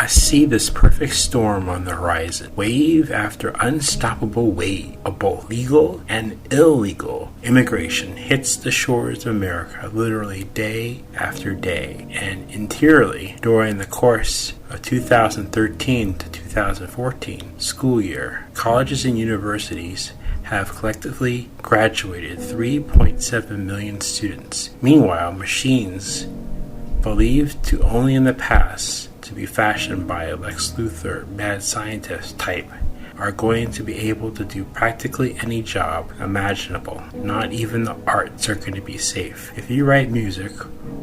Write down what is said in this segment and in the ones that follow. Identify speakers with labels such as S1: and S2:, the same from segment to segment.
S1: I see this perfect storm on the horizon. Wave after unstoppable wave of both legal and illegal immigration hits the shores of America literally day after day. And interiorly, during the course of 2013 to 2014 school year, colleges and universities have collectively graduated 3.7 million students. Meanwhile, machines believed to only in the past to be fashioned by a Lex Luthor mad scientist type are going to be able to do practically any job imaginable. Not even the arts are going to be safe. If you write music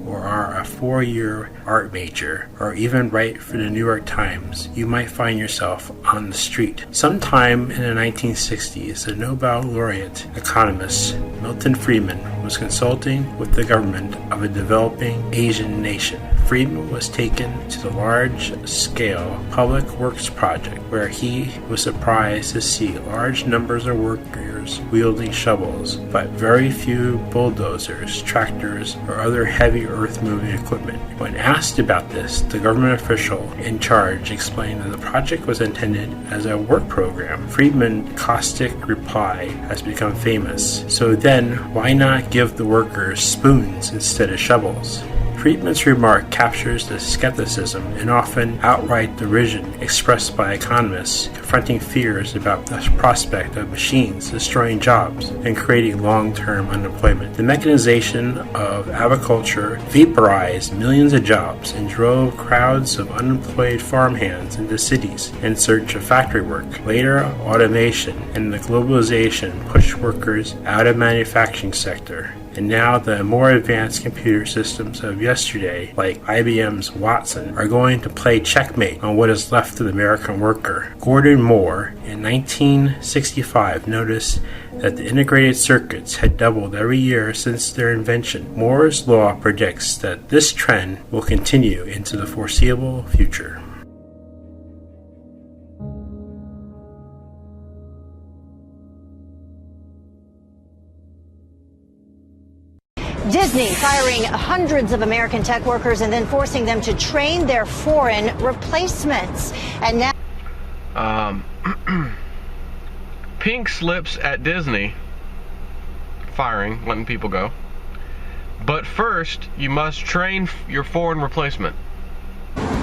S1: or are a 4-year art major or even write for the New York Times, you might find yourself on the street. Sometime in the 1960s, the Nobel laureate economist Milton Friedman was consulting with the government of a developing Asian nation. Friedman was taken to the large-scale public works project where he was surprised to see large numbers of workers wielding shovels, but very few bulldozers, tractors, or other heavy earth-moving equipment. When asked about this, the government official in charge explained that the project was intended as a work program. Friedman's caustic reply has become famous. So then, why not give the workers spoons instead of shovels? Friedman's remark captures the skepticism and often outright derision expressed by economists confronting fears about the prospect of machines destroying jobs and creating long-term unemployment. The mechanization of agriculture vaporized millions of jobs and drove crowds of unemployed farmhands into cities in search of factory work. Later, automation and the globalization pushed workers out of the manufacturing sector. And now the more advanced computer systems of yesterday, like IBM's Watson, are going to play checkmate on what is left of the American worker. Gordon Moore, in 1965, noticed that the integrated circuits had doubled every year since their invention. Moore's law predicts that this trend will continue into the foreseeable future.
S2: Disney firing hundreds of American tech workers and then forcing them to train their foreign replacements. And now
S3: pink slips at Disney, firing, letting people go. But first, you must train your foreign replacement.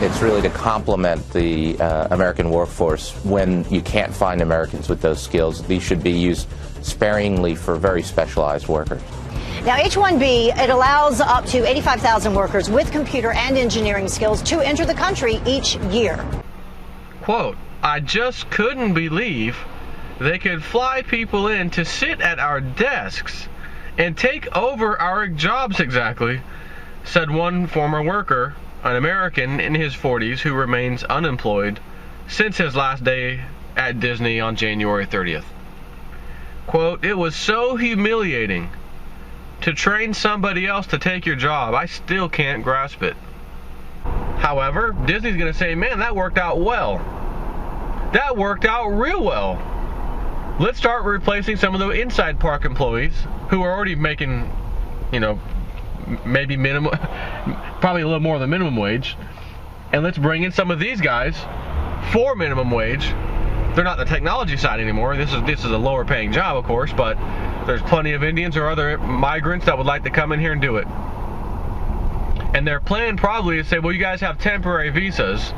S4: It's really to complement the American workforce when you can't find Americans with those skills. These should be used sparingly for very specialized workers.
S2: Now, H-1B, it allows up to 85,000 workers with computer and engineering skills to enter the country each year.
S3: Quote, I just couldn't believe they could fly people in to sit at our desks and take over our jobs exactly, said one former worker, an American in his 40s who remains unemployed since his last day at Disney on January 30th. Quote, it was so humiliating to train somebody else to take your job. I still can't grasp it. However, Disney's going to say, man, that worked out well. That worked out real well. Let's start replacing some of the inside park employees who are already making, maybe minimum, probably a little more than minimum wage. And let's bring in some of these guys for minimum wage. They're not the technology side anymore. This is a lower paying job, of course, but there's plenty of Indians or other migrants that would like to come in here and do it. And their plan probably is to say, well, you guys have temporary visas.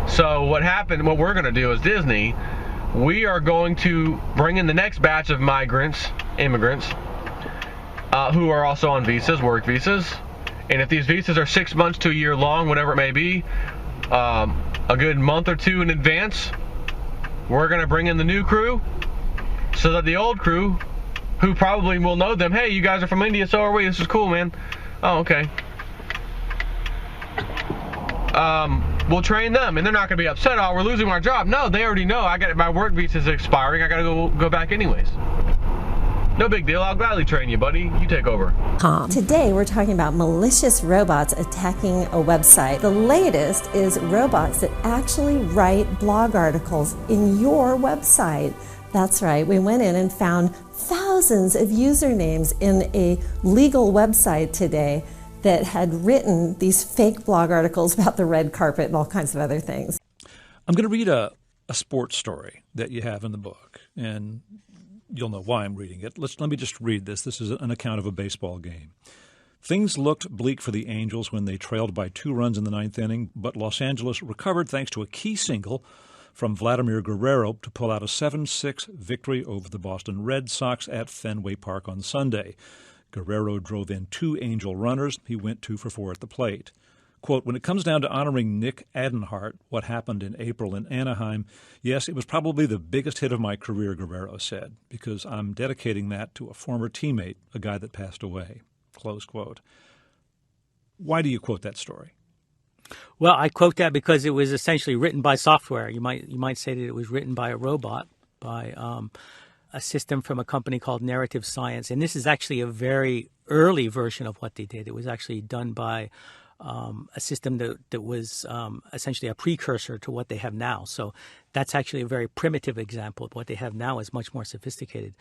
S3: So what we're going to do as Disney, we are going to bring in the next batch of immigrants, who are also on visas, work visas. And if these visas are 6 months to a year long, whatever it may be, a good month or two in advance, we're going to bring in the new crew so that the old crew, who probably will know them, hey, you guys are from India, so are we, this is cool, man. Oh, okay. We'll train them, and they're not going to be upset, oh, we're losing our job. No, they already know, my work visa's expiring, I got to go back anyways. No big deal, I'll gladly train you, buddy. You take over.
S5: Today we're talking about malicious robots attacking a website. The latest is robots that actually write blog articles in your website. That's right, we went in and found thousands of usernames in a legal website today that had written these fake blog articles about the red carpet and all kinds of other things.
S6: I'm going to read a sports story that you have in the book, and you'll know why I'm reading it. Let me just read this. This is an account of a baseball game. Things looked bleak for the Angels when they trailed by 2 runs in the 9th inning, but Los Angeles recovered thanks to a key single from Vladimir Guerrero to pull out a 7-6 victory over the Boston Red Sox at Fenway Park on Sunday. Guerrero drove in 2 Angel runners. He went 2 for 4 at the plate. Quote, when it comes down to honoring Nick Adenhart, what happened in April in Anaheim, yes, it was probably the biggest hit of my career, Guerrero said, because I'm dedicating that to a former teammate, a guy that passed away. Close quote. Why do you quote that story?
S7: Well, I quote that because it was essentially written by software. You might say that it was written by a robot, by a system from a company called Narrative Science. And this is actually a very early version of what they did. It was actually done by a system that was essentially a precursor to what they have now. So that's actually a very primitive example. Of what they have now is much more sophisticated.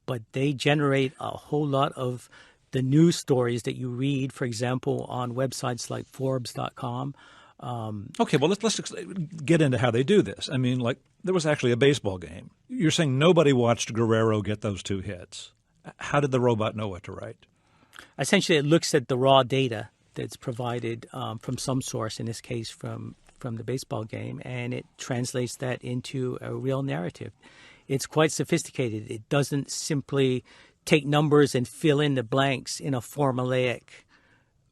S7: But they generate a whole lot of the news stories that you read, for example, on websites like Forbes.com.
S6: Okay, well, let's get into how they do this. I mean, like, there was actually a baseball game. You're saying nobody watched Guerrero get those 2 hits. How did the robot know what to write?
S7: Essentially, it looks at the raw data that's provided from some source, in this case from the baseball game, and it translates that into a real narrative. It's quite sophisticated. It doesn't simply take numbers and fill in the blanks in a formulaic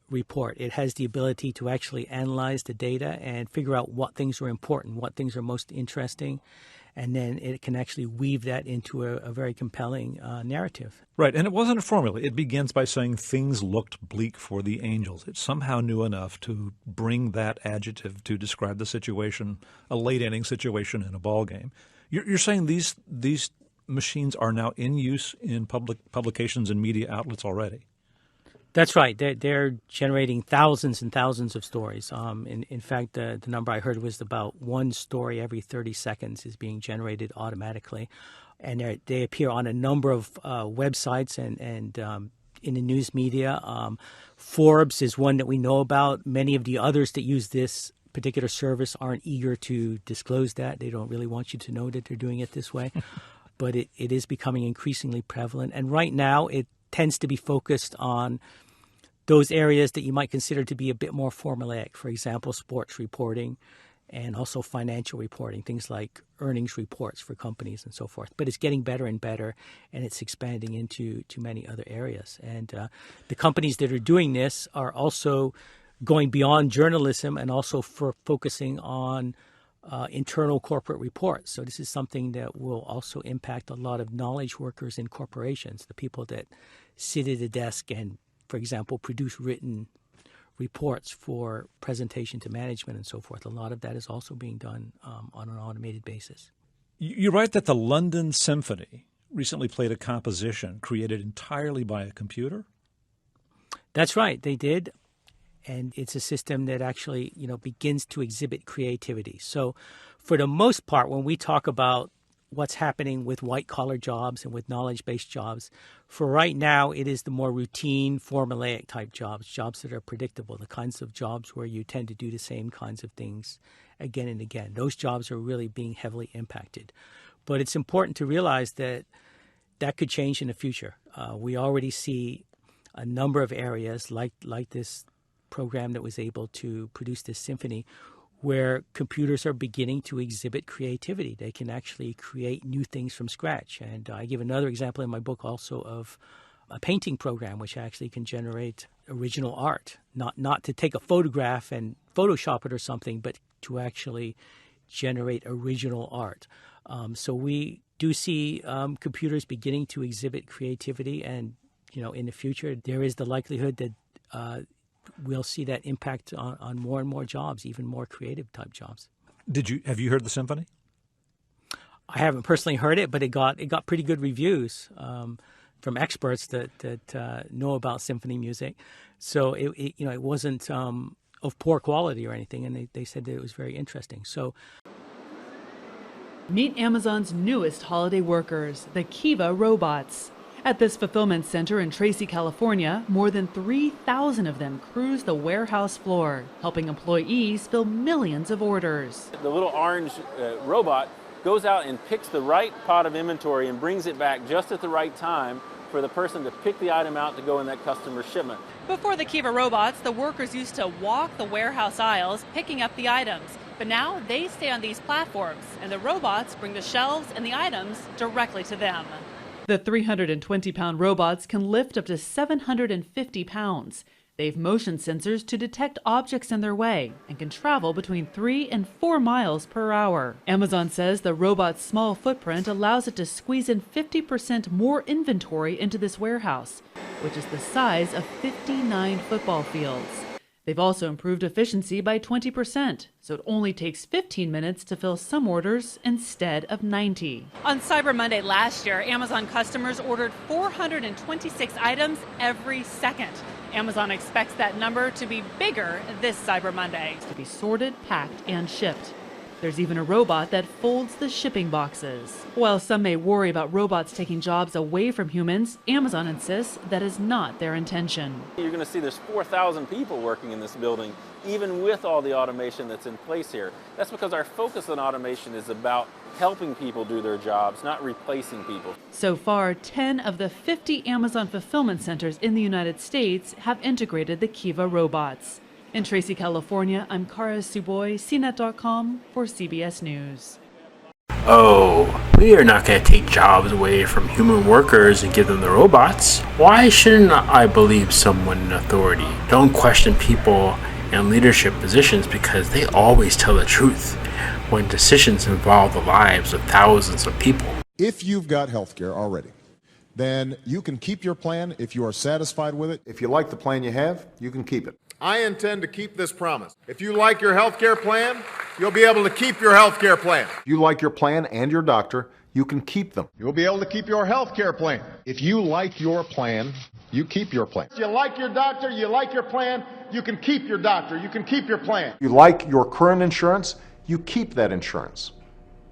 S7: report. It has the ability to actually analyze the data and figure out what things are important, what things are most interesting, and then it can actually weave that into a very compelling narrative.
S6: Right, and it wasn't a formula. It begins by saying things looked bleak for the Angels. It somehow knew enough to bring that adjective to describe the situation, a late-inning situation in a ball game. You're saying these machines are now in use in publications and media outlets already?
S7: That's right. They're generating thousands and thousands of stories. In fact, the number I heard was about 1 story every 30 seconds is being generated automatically. And they appear on a number of websites and in the news media. Forbes is one that we know about. Many of the others that use this particular service aren't eager to disclose that. They don't really want you to know that they're doing it this way. But it is becoming increasingly prevalent. And right now, it tends to be focused on those areas that you might consider to be a bit more formulaic. For example, sports reporting and also financial reporting, things like earnings reports for companies and so forth. But it's getting better and better, and it's expanding into many other areas. And the companies that are doing this are also going beyond journalism and also focusing on internal corporate reports. So this is something that will also impact a lot of knowledge workers in corporations, the people that sit at a desk and, for example, produce written reports for presentation to management and so forth. A lot of that is also being done on an automated basis.
S6: You write that the London Symphony recently played a composition created entirely by a computer?
S7: That's right, they did. And it's a system that actually, begins to exhibit creativity. So for the most part, when we talk about what's happening with white-collar jobs and with knowledge-based jobs, for right now, it is the more routine, formulaic type jobs that are predictable, the kinds of jobs where you tend to do the same kinds of things again and again. Those jobs are really being heavily impacted. But it's important to realize that could change in the future. We already see a number of areas like this program that was able to produce this symphony where computers are beginning to exhibit creativity. They can actually create new things from scratch. And I give another example in my book also of a painting program which actually can generate original art, not to take a photograph and Photoshop it or something, but to actually generate original art. So we do see computers beginning to exhibit creativity, and in the future there is the likelihood that we'll see that impact on more and more jobs, even more creative type jobs.
S6: Have you heard the symphony?
S7: I haven't personally heard it, but it got pretty good reviews from experts that know about symphony music. So it wasn't of poor quality or anything, and they said that it was very interesting. So
S8: meet Amazon's newest holiday workers, the Kiva robots. At this fulfillment center in Tracy, California, more than 3,000 of them cruise the warehouse floor, helping employees fill millions of orders.
S9: The little orange robot goes out and picks the right pot of inventory and brings it back just at the right time for the person to pick the item out to go in that customer's shipment.
S10: Before the Kiva robots, the workers used to walk the warehouse aisles picking up the items. But now they stay on these platforms, and the robots bring the shelves and the items directly to them.
S8: The 320-pound robots can lift up to 750 pounds. They have motion sensors to detect objects in their way and can travel between 3 and 4 miles per hour. Amazon says the robot's small footprint allows it to squeeze in 50% more inventory into this warehouse, which is the size of 59 football fields. They've also improved efficiency by 20%, so it only takes 15 minutes to fill some orders instead of 90.
S10: On Cyber Monday last year, Amazon customers ordered 426 items every second. Amazon expects that number to be bigger this Cyber Monday.
S8: To be sorted, packed, and shipped. There's even a robot that folds the shipping boxes. While some may worry about robots taking jobs away from humans, Amazon insists that is not their intention.
S9: You're going to see there's 4,000 people working in this building, even with all the automation that's in place here. That's because our focus on automation is about helping people do their jobs, not replacing people.
S8: So far, 10 of the 50 Amazon fulfillment centers in the United States have integrated the Kiva robots. In Tracy, California, I'm Kara Suboy, CNET.com for CBS News.
S1: Oh, we are not going to take jobs away from human workers and give them the robots. Why shouldn't I believe someone in authority? Don't question people in leadership positions because they always tell the truth when decisions involve the lives of thousands of people.
S11: If you've got health care already, then you can keep your plan if you are satisfied with it.
S12: If you like the plan you have, you can keep it.
S13: I intend to keep this promise. If you like your health care plan, you'll be able to keep your health care plan.
S12: If you like your plan and your doctor, you can keep them.
S13: You'll be able to keep your health care plan.
S11: If you like your plan, you keep your plan.
S13: If you like your doctor, you like your plan, you can keep your doctor, you can keep your plan.
S12: If you like your current insurance, you keep that insurance.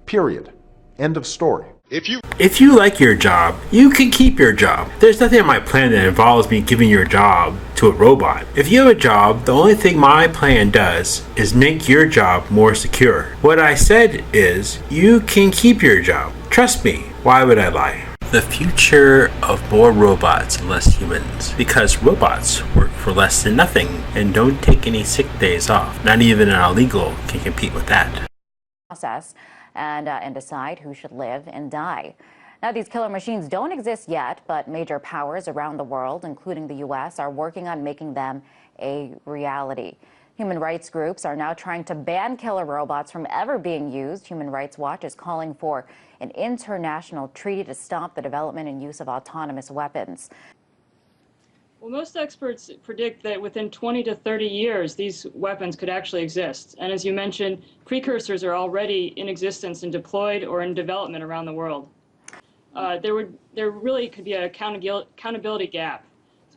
S12: Period. End of story.
S1: If you like your job, you can keep your job. There's nothing in my plan that involves me giving your job to a robot. If you have a job, the only thing my plan does is make your job more secure. What I said is, you can keep your job. Trust me, why would I lie? The future of more robots and less humans, because robots work for less than nothing and don't take any sick days off. Not even an illegal can compete with that.
S14: Process and decide who should live and die. Now, these killer machines don't exist yet, but major powers around the world, including the U.S., are working on making them a reality. Human rights groups are now trying to ban killer robots from ever being used. Human Rights Watch is calling for an international treaty to stop the development and use of autonomous weapons.
S15: Well, most experts predict that within 20 to 30 years, these weapons could actually exist. And as you mentioned, precursors are already in existence and deployed or in development around the world. There really could be an accountability gap.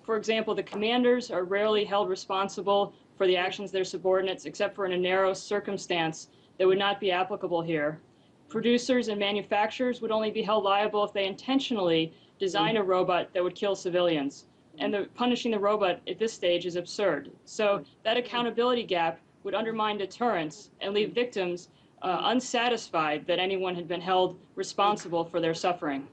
S15: For example, the commanders are rarely held responsible for the actions of their subordinates, except for in a narrow circumstance that would not be applicable here. Producers and manufacturers would only be held liable if they intentionally design a robot that would kill civilians. And punishing the robot at this stage is absurd. So that accountability gap would undermine deterrence and leave victims unsatisfied that anyone had been held responsible for their suffering.